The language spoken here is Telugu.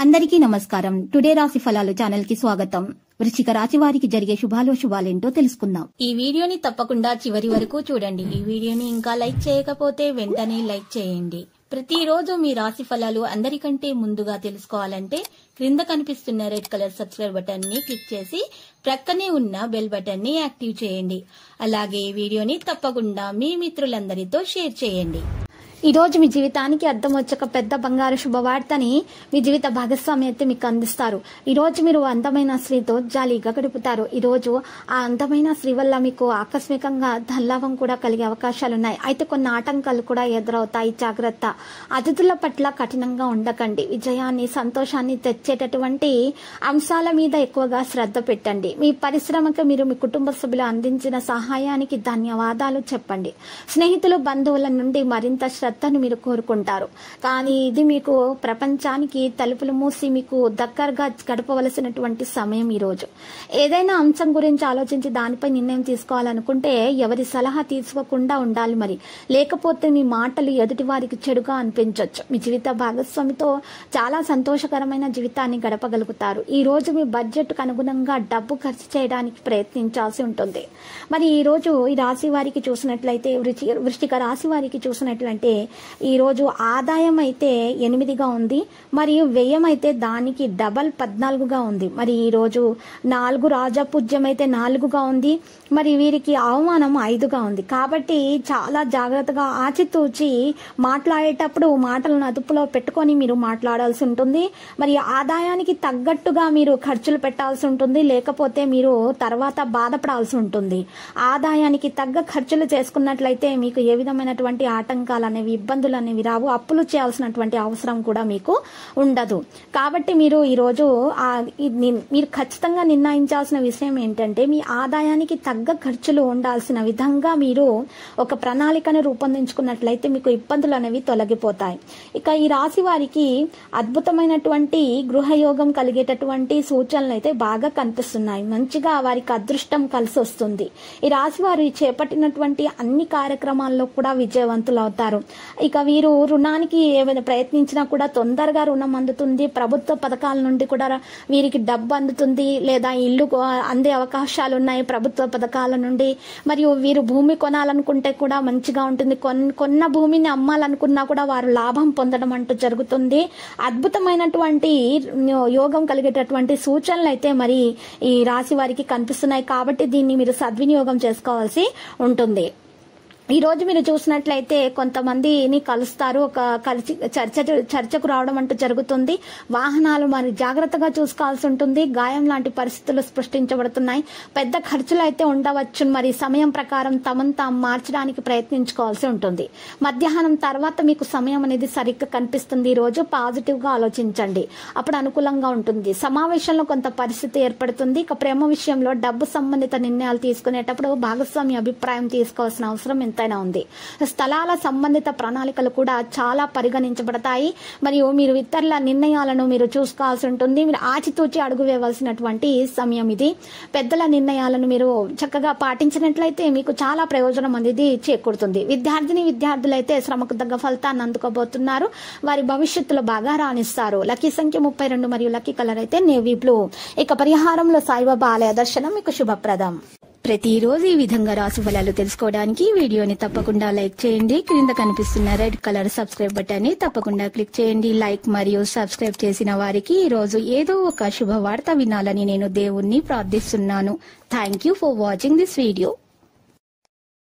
అందరికీ నమస్కారం. టుడే రాశి ఫలాలు ఛానల్ కి స్వాగతం. వృశ్చిక రాశి వారికి జరిగే శుభాలేంటో తెలుసుకుందాం. ఈ వీడియోని తప్పకుండా చివరి వరకు చూడండి. ఈ వీడియోని ఇంకా లైక్ చేయకపోతే వెంటనే లైక్ చేయండి. ప్రతిరోజు మీ రాశి ఫలాలు అందరికంటే ముందుగా తెలుసుకోవాలంటే క్రింద కనిపిస్తున్న రెడ్ కలర్ సబ్స్క్రైబ్ బటన్ ని క్లిక్ చేసి ప్రక్కనే ఉన్న బెల్ బటన్ ని యాక్టివ్ చేయండి. అలాగే ఈ వీడియోని తప్పకుండా మీ మిత్రులందరితో షేర్ చేయండి. ఈ రోజు మీ జీవితానికి అర్థం వచ్చక పెద్ద బంగారు శుభవార్తని మీ జీవిత భాగస్వామి అయితే మీకు అందిస్తారు. ఈ రోజు మీరు అందమైన స్త్రీతో జాలీగా గడుపుతారు. ఈ రోజు ఆ అందమైన స్త్రీ వల్ల మీకు ఆకస్మికంగా ధనలాభం కూడా కలిగే అవకాశాలున్నాయి. అయితే కొన్ని ఆటంకాలు కూడా ఎదురవుతాయి. జాగ్రత్త. అతిథుల పట్ల కఠినంగా ఉండకండి. విజయాన్ని సంతోషాన్ని తెచ్చేటటువంటి అంశాల మీద ఎక్కువగా శ్రద్ధ పెట్టండి. మీ పరిశ్రమకు మీరు మీ కుటుంబ సభ్యులు అందించిన సహాయానికి ధన్యవాదాలు చెప్పండి. స్నేహితులు బంధువుల నుండి మరింత శ్రద్ధను మీరు కోరుకుంటారు. కానీ ఇది మీకు ప్రపంచానికి తలుపులు మూసి మీకు దగ్గరగా గడపవలసినటువంటి సమయం. ఈ రోజు ఏదైనా అంశం గురించి ఆలోచించి దానిపై నిర్ణయం తీసుకోవాలనుకుంటే ఎవరి సలహా తీసుకోకుండా ఉండాలి. మరి లేకపోతే మీ మాటలు ఎదుటి వారికి చెడుగా అనిపించవచ్చు. మీ జీవిత భాగస్వామితో చాలా సంతోషకరమైన జీవితాన్ని గడపగలుగుతారు. ఈ రోజు మీ బడ్జెట్ కు అనుగుణంగా డబ్బు ఖర్చు చేయడానికి ప్రయత్నించాల్సి ఉంటుంది. మరి ఈ రోజు ఈ రాశి వారికి చూసినట్లయితే వృశ్చిక రాశి వారికి చూసినట్లయితే ఈ రోజు ఆదాయం అయితే 8గా ఉంది, మరియు వ్యయం అయితే దానికి డబల్ 14గా ఉంది. మరి ఈ రోజు 4 రాజపూజ్యం అయితే 4గా ఉంది, మరి వీరికి అవమానం 5గా ఉంది. కాబట్టి చాలా జాగ్రత్తగా ఆచితూచి మాట్లాడేటప్పుడు మాటలను అదుపులో పెట్టుకొని మీరు మాట్లాడాల్సి ఉంటుంది. మరి ఆదాయానికి తగ్గట్టుగా మీరు ఖర్చులు పెట్టాల్సి ఉంటుంది, లేకపోతే మీరు తర్వాత బాధపడాల్సి ఉంటుంది. ఆదాయానికి తగ్గ ఖర్చులు చేసుకున్నట్లయితే మీకు ఏ విధమైనటువంటి ఆటంకాలు అనేవి ఇబ్బందులు అనేవి రావు. అప్పులు చేయాల్సినటువంటి అవసరం కూడా మీకు ఉండదు. కాబట్టి మీరు ఈరోజు మీరు ఖచ్చితంగా నిర్ణయించాల్సిన విషయం ఏంటంటే మీ ఆదాయానికి తగ్గ ఖర్చులు ఉండాల్సిన విధంగా మీరు ఒక ప్రణాళికను రూపొందించుకున్నట్లయితే మీకు ఇబ్బందులు అనేవి తొలగిపోతాయి. ఇక ఈ రాశి వారికి అద్భుతమైనటువంటి గృహయోగం కలిగేటటువంటి సూచనలు అయితే బాగా కనిపిస్తున్నాయి. మంచిగా వారికి అదృష్టం కలిసి వస్తుంది. ఈ రాశి వారు చేపట్టినటువంటి అన్ని కార్యక్రమాల్లో కూడా విజయవంతులు అవుతారు. ఇక వీరు రుణానికి ఏమైనా ప్రయత్నించినా కూడా తొందరగా రుణం అందుతుంది. ప్రభుత్వ పథకాల నుండి కూడా వీరికి డబ్బు అందుతుంది, లేదా ఇల్లు అందే అవకాశాలు ఉన్నాయి ప్రభుత్వ పథకాల నుండి. మరియు వీరు భూమి కొనాలనుకుంటే కూడా మంచిగా ఉంటుంది. కొన్న భూమిని అమ్మాలనుకున్నా కూడా వారు లాభం పొందడం అంటూ జరుగుతుంది. అద్భుతమైనటువంటి యోగం కలిగేటటువంటి సూచనలు అయితే మరి ఈ రాశి వారికి కనిపిస్తున్నాయి. కాబట్టి దీన్ని మీరు సద్వినియోగం చేసుకోవాల్సి ఉంటుంది. ఈ రోజు మీరు చూసినట్లయితే కొంతమందిని కలుస్తారు, ఒక కలిసి చర్చకు రావడం అంటూ జరుగుతుంది. వాహనాలు మరి జాగ్రత్తగా చూసుకోవాల్సి ఉంటుంది. గాయం లాంటి పరిస్థితులు సృష్టించబడుతున్నాయి. పెద్ద ఖర్చులు అయితే ఉండవచ్చు. మరి సమయం ప్రకారం తమను తాము మార్చడానికి ప్రయత్నించుకోవాల్సి ఉంటుంది. మధ్యాహ్నం తర్వాత మీకు సమయం అనేది సరిగ్గా కనిపిస్తుంది. ఈ రోజు పాజిటివ్ గా ఆలోచించండి, అప్పుడు అనుకూలంగా ఉంటుంది. సమావేశంలో కొంత పరిస్థితి ఏర్పడుతుంది. ఇక ప్రేమ విషయంలో డబ్బు సంబంధిత నిర్ణయాలు తీసుకునేటప్పుడు భాగస్వామి అభిప్రాయం తీసుకోవాల్సిన అవసరం ఎంతైనా ఉంది. స్థలాల సంబంధిత ప్రణాళికలు కూడా చాలా పరిగణించబడతాయి. మరియు మీరు ఇతరుల నిర్ణయాలను మీరు చూసుకోవాల్సి ఉంటుంది. మీరు ఆచితూచి అడుగు వేయవలసినటువంటి సమయం ఇది. పెద్దల నిర్ణయాలను మీరు చక్కగా పాటించినట్లయితే మీకు చాలా ప్రయోజనం అనేది చేకూరుతుంది. విద్యార్థులైతే శ్రమకు తగ్గ ఫలితాన్ని అందుకోబోతున్నారు. వారి భవిష్యత్తులో బాగా రాణిస్తారు. లక్కీ సంఖ్య 32 మరియు లక్కీ కలర్ అయితే నేవీ బ్లూ. ఇక పరిహారంలో సాయిబాబా ఆలయ దర్శనం మీకు శుభప్రదం. ప్రతిరోజు ఈ విధంగా రాశి ఫలాలు తెలుసుకోవడానికి వీడియోని తప్పకుండా లైక్ చేయండి. క్రింద కనిపిస్తున్న రెడ్ కలర్ సబ్స్క్రైబ్ బటన్ ని తప్పకుండా క్లిక్ చేయండి. లైక్ మరియు సబ్స్క్రైబ్ చేసిన వారికి ఈ రోజు ఏదో ఒక శుభవార్త వినాలని నేను దేవుణ్ణి ప్రార్థిస్తున్నాను. Thank you for watching this video.